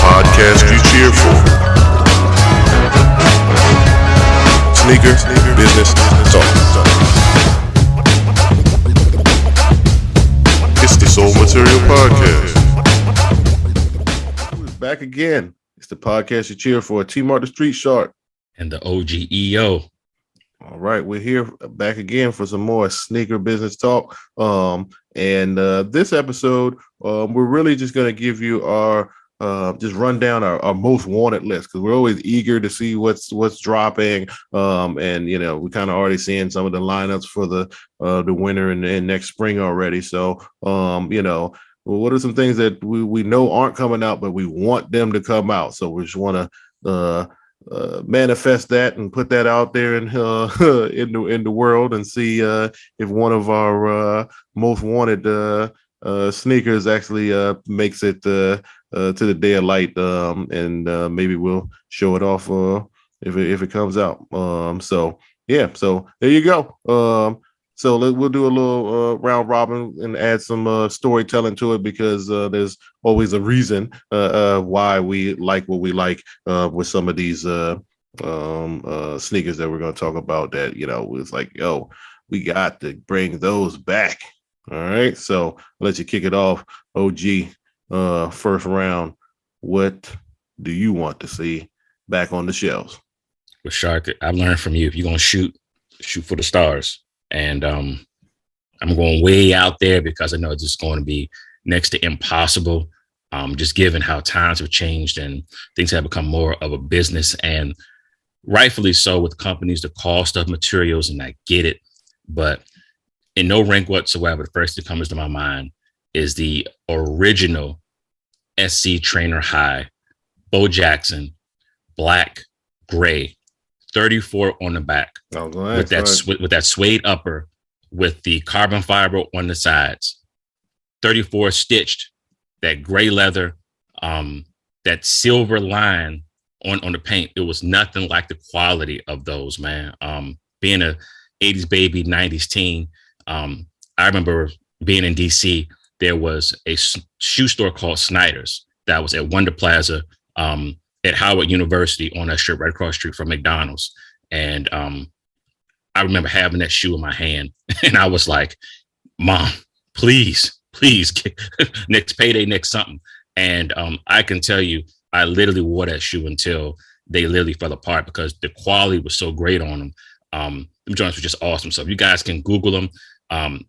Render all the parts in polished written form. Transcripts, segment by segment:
podcast you cheer for. Sneaker business talk. It's the Soul Material Podcast. Back again. It's the podcast you cheer for. T-Mark the Street Shark. And the OGEO. All right, we're here back again for some more sneaker business talk. This episode, we're really just going to give you our just run down our most wanted list, because we're always eager to see what's dropping. We kind of already seeing some of the lineups for the winter and next spring already. So what are some things that we know aren't coming out, but we want them to come out? So we just want to manifest that and put that out there in the world, and see if one of our most wanted sneakers actually makes it to the day of light, and maybe we'll show it off if it comes out. So there you go. So we'll do a little round robin and add some storytelling to it, because there's always a reason why we like what we like with some of these sneakers that we're going to talk about, that, it's like, yo, we got to bring those back. All right. So I'll let you kick it off. OG, first round. What do you want to see back on the shelves? Well, Shark, I learned from you. If you're going to shoot for the stars. And I'm going way out there, because I know it's just going to be next to impossible, just given how times have changed and things have become more of a business, and rightfully so, with companies, the cost of materials, and I get it. But in no rank whatsoever, the first that comes to my mind is the original SC Trainer High, Bo Jackson, black, gray, 34 on the back, with that suede upper, with the carbon fiber on the sides, 34 stitched, that gray leather, that silver line on the paint. It was nothing like the quality of those, man. Being a 80s baby, 90s teen, I remember being in DC. There was a shoe store called Snyder's that was at Wonder Plaza, at Howard University, on that strip right across the street from McDonald's. And I remember having that shoe in my hand, and I was like, Mom, please get next payday, next something. And I can tell you, I literally wore that shoe until they literally fell apart, because the quality was so great on them. The joints were just awesome. So if you guys can Google them,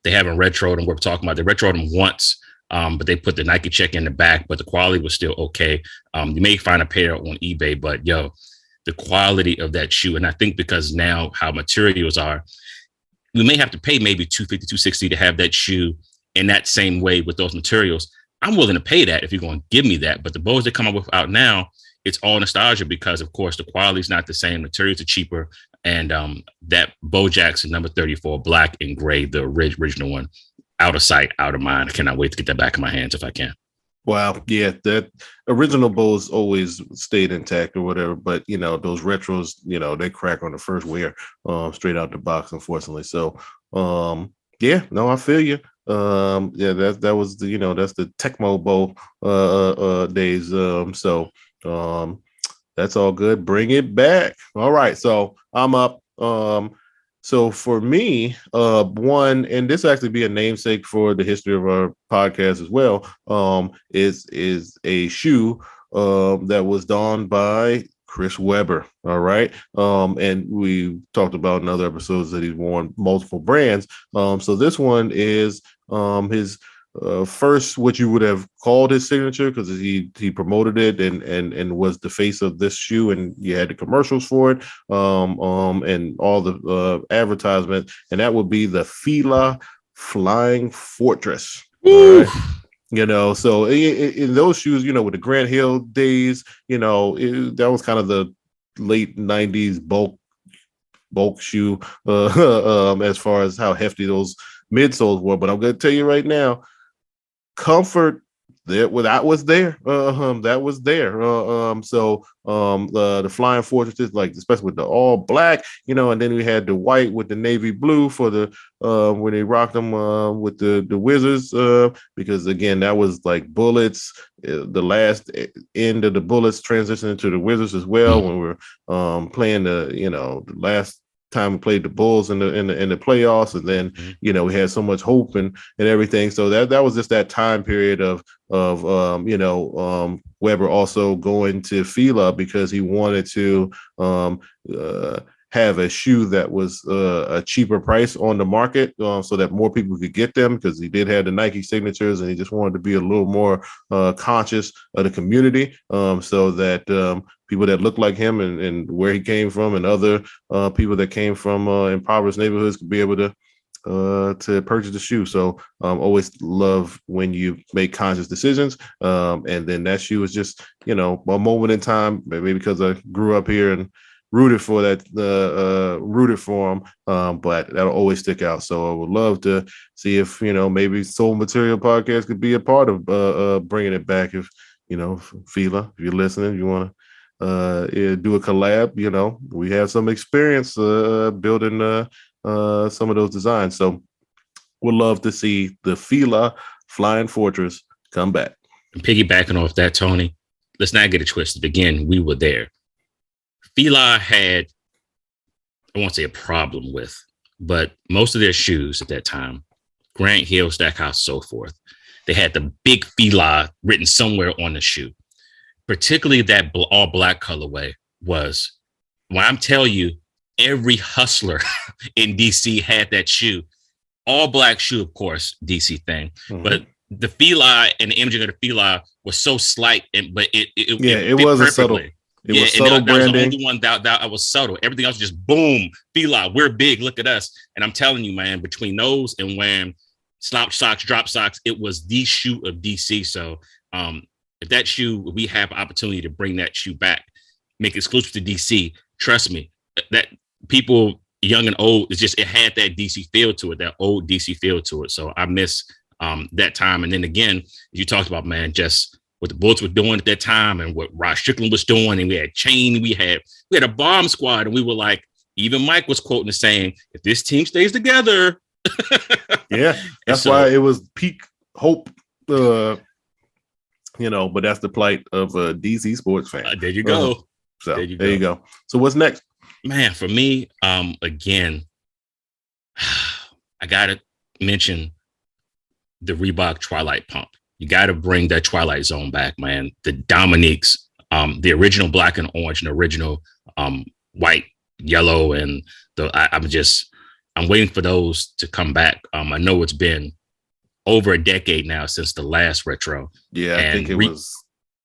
they haven't retroed them. We're talking about, they retroed them once, but they put the Nike check in the back, but the quality was still okay. You may find a pair on eBay, but yo, the quality of that shoe. And I think because now how materials are, we may have to pay maybe $250, $260 to have that shoe in that same way with those materials. I'm willing to pay that if you're going to give me that. But the bows that come up with out now, it's all nostalgia, because of course the quality is not the same. Materials are cheaper. And that Bo Jackson number 34, black and gray, the original one, out of sight, out of mind. I cannot wait to get that back in my hands if I can. Wow. Yeah, that original Bulls always stayed intact or whatever. But, those retros, they crack on the first wear straight out the box, unfortunately. So, I feel you. That was that's the Tecmo Bowl days. That's all good. Bring it back. All right. So I'm up. So for me, one, and this actually be a namesake for the history of our podcast as well, is a shoe that was donned by Chris Webber. All right. And we talked about in other episodes that he's worn multiple brands. So this one is his first, what you would have called his signature, because he promoted it and was the face of this shoe, and you had the commercials for it, and all the advertisement, and that would be the Fila Flying Fortress. All right. So in those shoes, with the Grant Hill days, that was kind of the late 90s bulk shoe as far as how hefty those midsoles were. But I'm going to tell you right now, comfort That was there. That was there. The Flying Fortresses, like especially with the all black, and then we had the white with the navy blue for the when they rocked them with the Wizards. Because again, that was like Bullets. The last end of the Bullets transitioned into the Wizards as well when we were playing the last time we played the Bulls in the playoffs, and then we had so much hope and everything. So that was just that time period of Weber also going to Fila because he wanted to have a shoe that was a cheaper price on the market so that more people could get them, because he did have the Nike signatures and he just wanted to be a little more conscious of the community, so that people that look like him and where he came from and other people that came from impoverished neighborhoods could be able to purchase the shoe. So always love when you make conscious decisions. And then that shoe is just, a moment in time, maybe because I grew up here and rooted for him. But that'll always stick out. So I would love to see if, maybe Soul Material Podcast could be a part of bringing it back. If, Fila, if you're listening, if you want to do a collab, we have some experience building some of those designs. So we'd love to see the Fila Flying Fortress come back. And piggybacking off that, Tony, let's not get it twisted. Again, we were there. Fila had, I won't say a problem with, but most of their shoes at that time, Grant Hill, Stackhouse, so forth, they had the big Fila written somewhere on the shoe. Particularly that all black colorway was, when I'm telling you, every hustler in DC had that shoe. All black shoe, of course, DC thing. But the Fila and the imaging of the Fila was so slight, but it was a subtle. It was subtle branding. That was the only one that was subtle. Everything else just boom, Fila, we're big, look at us. And I'm telling you, man, between those and wearing slouch socks, drop socks, it was the shoe of DC. So if that shoe, we have opportunity to bring that shoe back, make it exclusive to DC, trust me, that people young and old, it had that DC feel to it, that old DC feel to it. So I miss that time. And then again, you talked about, man, just what the Bullets were doing at that time and what Rod Strickland was doing. And we had Chain, we had a bomb squad, and we were like, even Mike was quoting and saying, if this team stays together. Yeah, that's why it was peak hope, but that's the plight of a DC sports fan. There you go. So there you go. So what's next? Man, for me, again, I gotta mention the Reebok Twilight Pump. You gotta bring that Twilight Zone back, man. The Dominiques, the original black and orange and original white, yellow, and I'm waiting for those to come back. I know it's been over a decade now since the last retro. Yeah, I think it was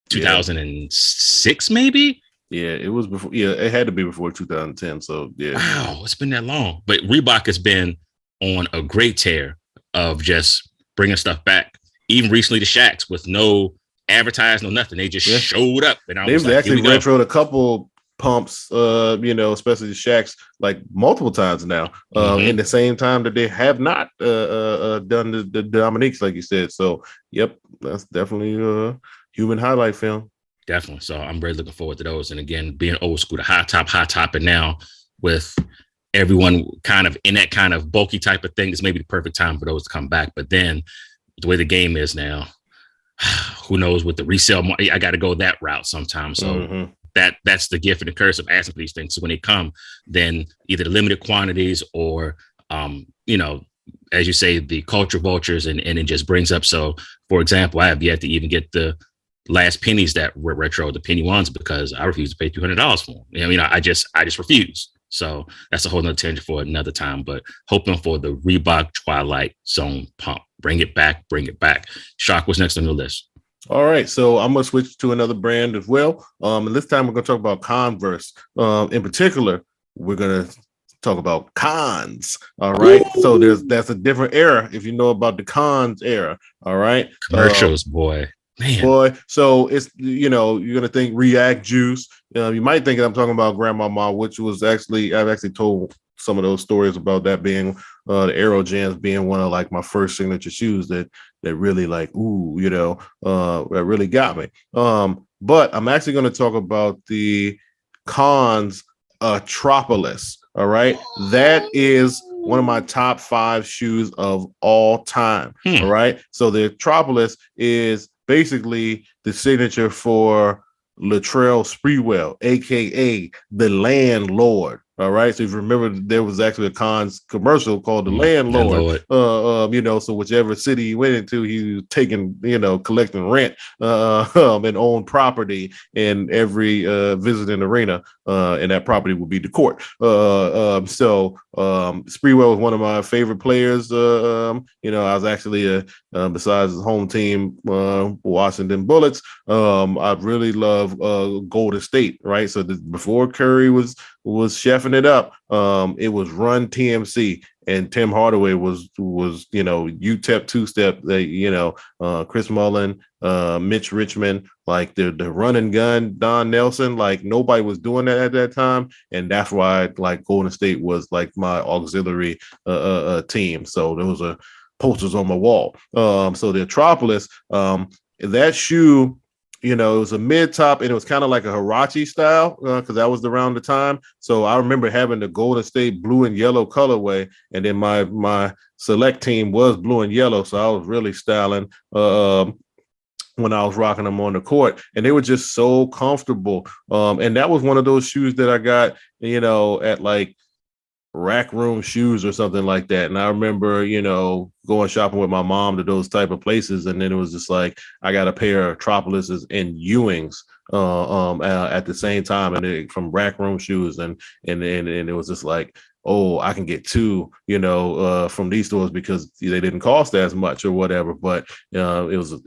2006, maybe. Yeah, it was before. Yeah, it had to be before 2010. So yeah. Wow, it's been that long. But Reebok has been on a great tear of just bringing stuff back. Even recently, the Shaqs with no advertising, no nothing. They just showed up, and they've actually retroed a couple pumps, especially the Shaqs, like multiple times now. In the same time that they have not done the Dominiques, like you said. So, yep, that's definitely a human highlight film. Definitely. So I'm really looking forward to those. And again, being old school, the high top, and now with everyone kind of in that kind of bulky type of thing, is maybe the perfect time for those to come back. But then the way the game is now, who knows with the resale market, I got to go that route sometimes. So that's the gift and the curse of asking for these things. So when they come, then either the limited quantities or, as you say, the culture vultures, and it just brings up. So, for example, I have yet to even get the last pennies that were retro, the penny ones, because I refuse to pay $200 for them. I just refuse. So that's a whole nother tangent for another time, but hoping for the Reebok Twilight Zone pump. Bring it back. Shock, what's next on the list? All right. So I'm going to switch to another brand as well. And this time we're going to talk about Converse. In particular, we're going to talk about cons. All right. Ooh. So that's a different era if you know about the cons era. All right. Commercials, boy. Man. Boy, so it's you're gonna think React Juice. You might think I'm talking about Grandmama, which was I've actually told some of those stories about that being the Aero Jams being one of like my first signature shoes that really like, ooh, that really got me. But I'm actually going to talk about the Cons Atropolis. All right. That is one of my top 5 shoes of all time. All right. So the Atropolis is basically the signature for Latrell Sprewell, aka the Landlord. All right. So if you remember, there was actually a Cons commercial called The Landlord. So whichever city he went into, he was taking, collecting rent and owned property in every visiting arena, and that property would be the court. Sprewell was one of my favorite players. I was actually besides his home team, Washington Bullets. I really love Golden State, right? So before Curry was chefing it up, it was Run TMC, and Tim Hardaway was UTEP two-step. Chris Mullin, Mitch Richmond, like the run and gun Don Nelson. Like nobody was doing that at that time, and that's why like Golden State was like my auxiliary team. So those are posters on my wall. So the Atropolis, that shoe, it was a mid top, and it was kind of like a Hirachi style because that was around the time. So I remember having the Golden State blue and yellow colorway, and then my select team was blue and yellow. So I was really styling when I was rocking them on the court, and they were just so comfortable. And that was one of those shoes that I got, at like Rack Room Shoes or something like that. And I remember, going shopping with my mom to those type of places, and then it was just like I got a pair of Tropolises and Ewings at the same time, and from Rack Room Shoes, and it was just like, oh, I can get 2, from these stores because they didn't cost as much or whatever. But it was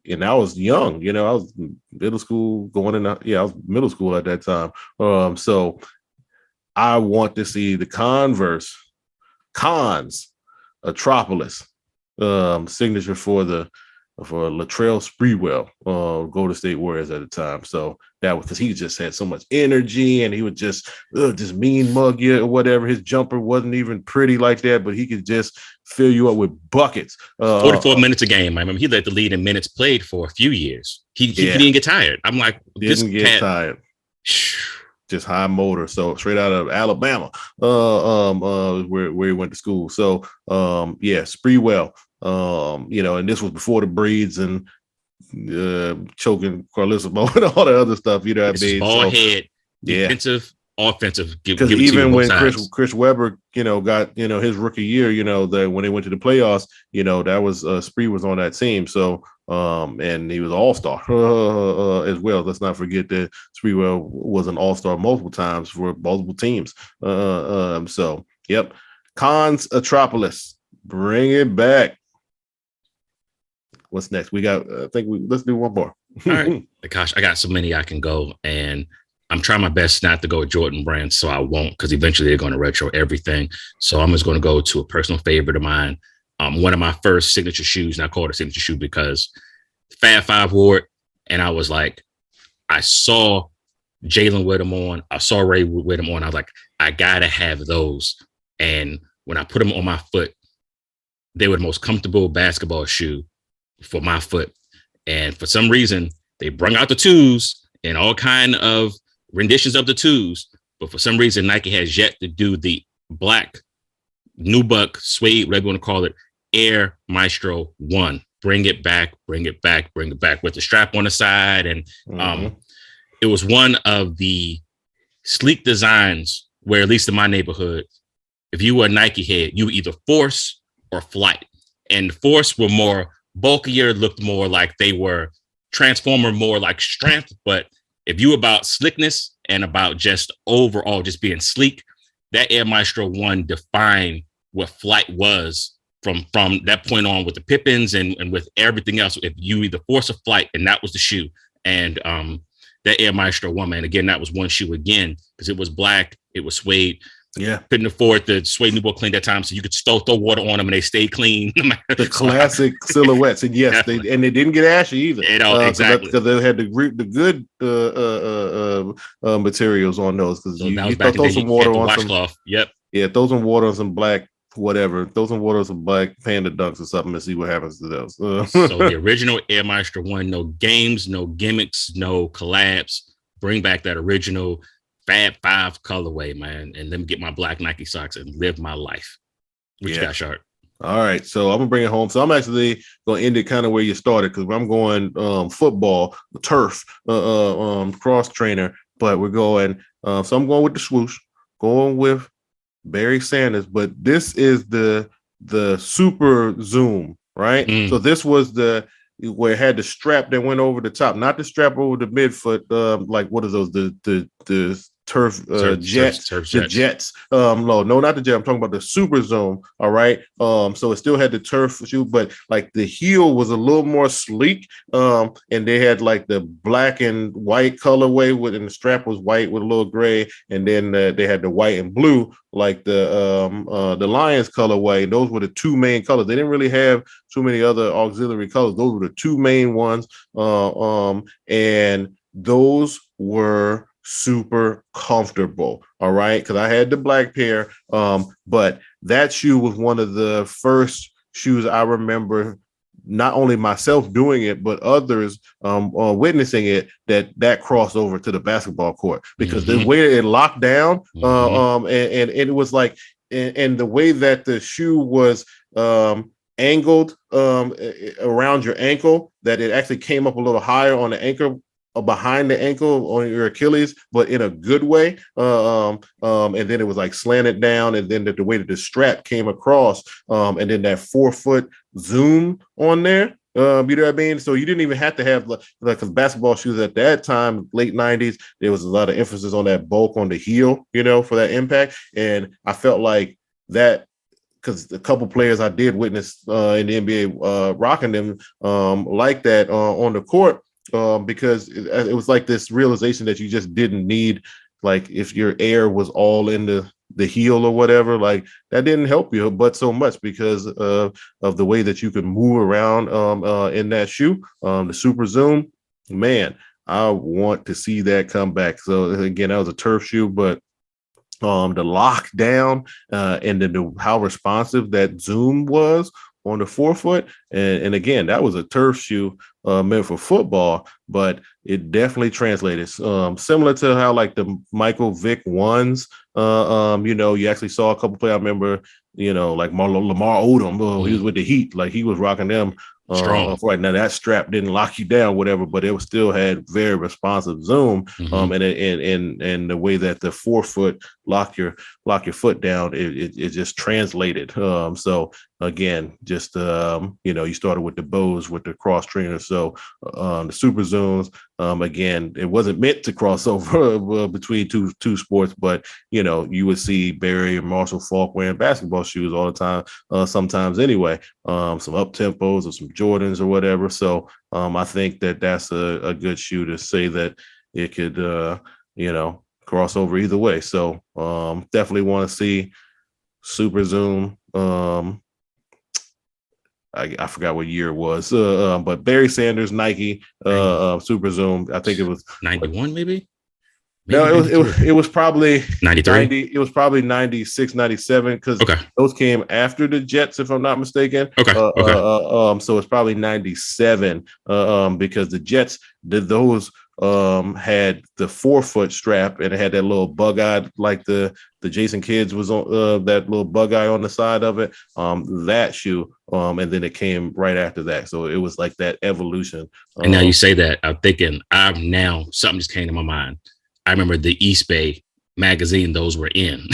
and I was young, I was middle school I was middle school at that time. So I want to see the Cons Atropolis signature for Latrell Sprewell, Golden State Warriors at the time. So that was because he just had so much energy, and he would just mean mug you or whatever. His jumper wasn't even pretty like that, but he could just fill you up with buckets. 44 minutes a game. I remember he led the lead in minutes played for a few years. He didn't get tired. I'm like, didn't get tired. Just high motor, so straight out of Alabama, where he went to school. So Sprewell, and this was before the breeds and choking Carlissimo and all the other stuff. You know what I mean? Ball head, defensive, offensive. Because even when Chris Webber, got his rookie year, when they went to the playoffs, that was Spree was on that team. So and he was all-star as well. Let's not forget that Sprewell was an all-star multiple times for multiple teams. So yep, Cons Atropolis, bring it back. What's next? We got. Let's do one more. All right, gosh, I got so many I can go, and I'm trying my best not to go with Jordan Brand, so I won't, because eventually they're going to retro everything. So I'm just going to go to a personal favorite of mine. One of my first signature shoes, and I call it a signature shoe because Fab Five wore it, and I was like, I saw Jalen with them on, I saw Ray with them on. I was like, I gotta have those. And when I put them on my foot, they were the most comfortable basketball shoe for my foot. And for some reason, they brought out the twos and all kind of renditions of the twos, but for some reason, Nike has yet to do the black nubuck suede, whatever you want to call it, Air Maestro 1. Bring it back with the strap on the side. And it was one of the sleek designs where, at least in my neighborhood, if you were a Nike head, you were either Force or Flight. And Force were more bulkier, looked more like they were Transformer, more like strength. But if you were about slickness and about just overall just being sleek, that Air Maestro 1 defined what Flight was from that point on, with the Pippins and with everything else. If you either Force or Flight, and that was the shoe. And that Air Maestro 1, man, again, that was one shoe again, because it was black, it was suede. Yeah, couldn't afford the suede Nubuck clean that time, so you could throw water on them and they stayed clean. The classic silhouettes, and yes, they didn't get ashy either. Exactly, because they had the good materials on those. Because you throw some water on some washcloth. Yep. Yeah, throw some water on some black whatever. Throw some water on some black Panda Dunks or something and see what happens to those. So the original Air Maestro 1, no games, no gimmicks, no collabs. Bring back that original Fab 5 colorway, man, and let me get my black Nike socks and live my life. What you got, Sharp? All right, so I'm gonna bring it home. So I'm actually gonna end it kind of where you started because I'm going football, turf, cross trainer, but we're going. So I'm going with the swoosh, going with Barry Sanders, but this is the super zoom, right? So this was the where it had the strap that went over the top, not the strap over the midfoot. Like what are those? The turf jets, the jets. No, not the jet. I'm talking about the super zoom. All right. So it still had the turf shoe, but like the heel was a little more sleek. And they had like the black and white colorway with, and the strap was white with a little gray, and then they had the white and blue like the Lions colorway. Those were the two main colors. They didn't really have too many other auxiliary colors. Those were the two main ones. And those were super comfortable. All right. Because I had the black pair. But that shoe was one of the first shoes I remember not only myself doing it, but others witnessing it, that crossed over to the basketball court because the way it locked down and it was like, and the way that the shoe was angled around your ankle, that it actually came up a little higher on the ankle, behind the ankle on your Achilles, but in a good way. And then it was like slanted down, and then the way that the strap came across, and then that 4-foot zoom on there. You know what I mean? So you didn't even have to have like because basketball shoes at that time, late 90s, there was a lot of emphasis on that bulk on the heel, for that impact. And I felt like that because a couple players I did witness in the NBA rocking them like that on the court. Because it was like this realization that you just didn't need, like if your air was all in the heel or whatever, like that didn't help you but so much because of the way that you could move around in that shoe. The super zoom, man, I want to see that come back. So again, that was a turf shoe, but the lockdown and then how responsive that zoom was on the 4-foot. And again, that was a turf shoe meant for football, but it definitely translated. Similar to how like the Michael Vick ones, you actually saw a couple play. I remember, like Lamar Odom, he was with the Heat, like he was rocking them. Right now, that strap didn't lock you down, whatever, but it still had very responsive zoom. And the way that the 4-foot lock your foot down, it just translated. So again, just you started with the Bose with the cross trainers. So the super zooms, again, it wasn't meant to cross over between two sports, but you would see Barry and Marshall Falk wearing basketball shoes all the time, sometimes anyway. Some up tempos or some Jordans or whatever. So I think that's a good shoe to say that it could cross over either way. So definitely want to see super zoom. I forgot what year it was, but Barry Sanders, Nike, super zoom. I think it was 91, maybe. No, it was probably 93. 90. It was probably 96, 97 because those came after the Jets, if I'm not mistaken. So it's probably 97 because the Jets did those had the 4-foot strap and it had that little bug eye, like the Jason Kidd was on that little bug eye on the side of it. That shoe, and then it came right after that. So it was like that evolution. And now you say that, I'm thinking, something just came to my mind. I remember the East Bay magazine those were in.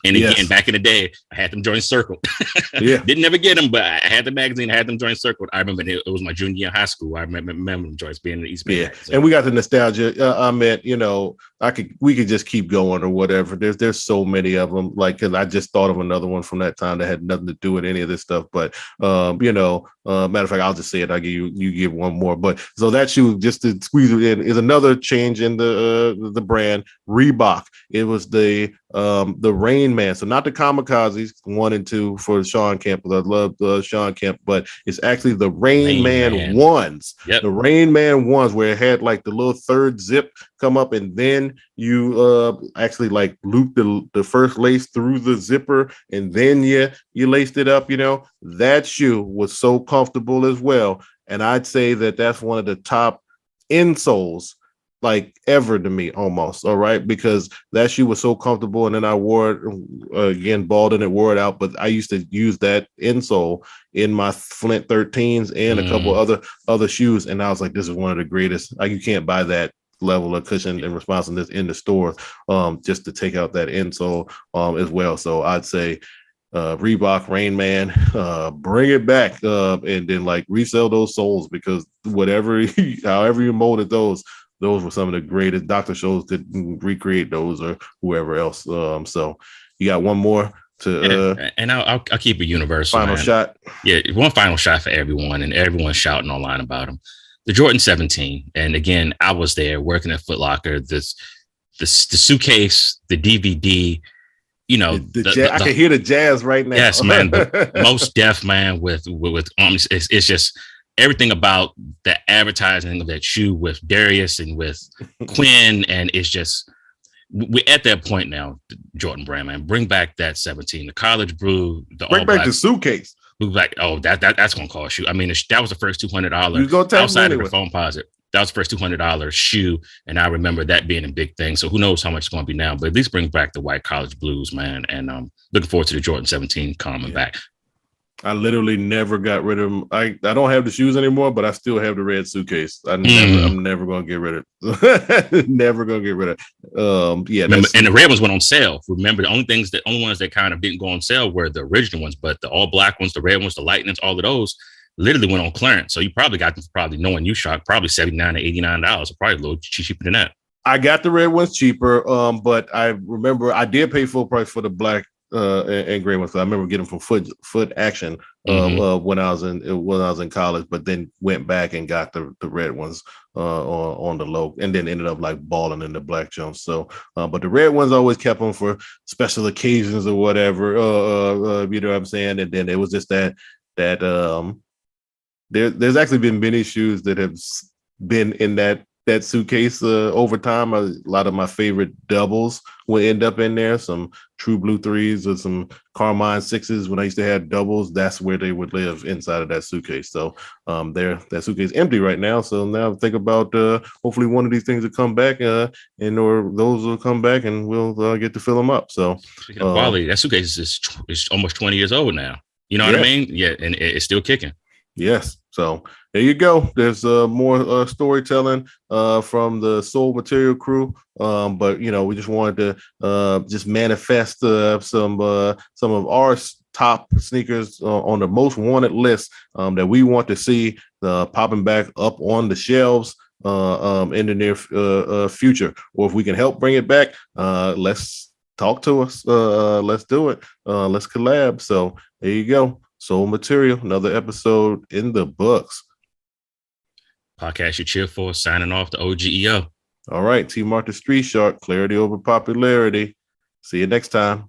And again, back in the day, I had them join Circle. Didn't ever get them, but I had the magazine, I had them join Circle. I remember it was my junior year in high school. I remember them joints being in the East Bay. And we got the nostalgia. I meant, we could just keep going or whatever. There's so many of them. Like, cause I just thought of another one from that time that had nothing to do with any of this stuff. But matter of fact, I'll just say it. I'll give you give one more. But so that shoe, just to squeeze it in, is another change in the brand. Reebok It was the Rain Man. So not the Kamikazes 1 and 2 for Sean Kemp. I love Sean Kemp, but it's actually the Rain Rain Man Man. ones. Yep. The Rain Man ones where it had like the little third zip come up, and then you actually like loop the first lace through the zipper, and then you laced it up. That shoe was so comfortable as well, and I'd say that that's one of the top insoles like ever to me, almost. All right, because that shoe was so comfortable, and then I wore it again, balled and it wore it out. But I used to use that insole in my Flint 13s and a couple other shoes, and I was like, this is one of the greatest. Like, you can't buy that level of cushion and responsiveness in the store, just to take out that insole as well. So I'd say Reebok Rain Man, bring it back, and then like resell those soles, because however you molded those were some of the greatest. Dr. Scholl's could recreate those, or whoever else. So you got one more to and I'll keep it universal, final man. shot. Yeah, one final shot for everyone, and everyone's shouting online about them. The Jordan 17, and again, I was there working at Foot Locker. The suitcase, the DVD, I can hear the jazz right now. Yes, man. The Most Def, man, with it's just everything about the advertising of that shoe with Darius and with Quinn, and it's just we're at that point now. Jordan Brand, man, bring back that 17, the college blue, the bring back the suitcase. Like, oh, that's gonna cost you. I mean, that was the first $200 outside of the phone posit. That was the first $200 shoe, and I remember that being a big thing. So who knows how much it's going to be now? But at least bring back the white college blues, man. And looking forward to the Jordan 17 coming back. I literally never got rid of them. I don't have the shoes anymore, but I still have the red suitcase. I'm never gonna get rid of it. Never gonna get rid of it. Remember, and the red ones went on sale. Remember, the only ones that kind of didn't go on sale were the original ones, but the all black ones, the red ones, the lightnings, all of those literally went on clearance. So you probably got them, probably knowing you shot, probably $79 to $89, probably a little cheaper than that. I got the red ones cheaper, but I remember I did pay full price for the black and gray ones. I remember getting from Foot Action when I was in college, but then went back and got the red ones on the low, and then ended up like balling in the black jumps. So, but the red ones always kept them for special occasions or whatever. You know what I'm saying? And then it was just that there's actually been many shoes that have been in that suitcase over time. A lot of my favorite doubles will end up in there. Some True Blue 3s or some Carmine 6s. When I used to have doubles, that's where they would live, inside of that suitcase. So that suitcase is empty right now. So now think about hopefully one of these things will come back, or those will come back, and we'll get to fill them up. So speaking of quality, that suitcase is almost 20 years old now. You know what I mean? Yeah, and it's still kicking. Yes. So there you go. There's more storytelling from the Soul Material crew. But we just wanted to just manifest some of our top sneakers on the most wanted list that we want to see popping back up on the shelves in the near future. Or if we can help bring it back, let's talk to us. Let's do it. Let's collab. So there you go. Soul Material, another episode in the books. Podcast you cheer for, signing off the OGEO. All right, T Mark the Street Shark, clarity over popularity. See you next time.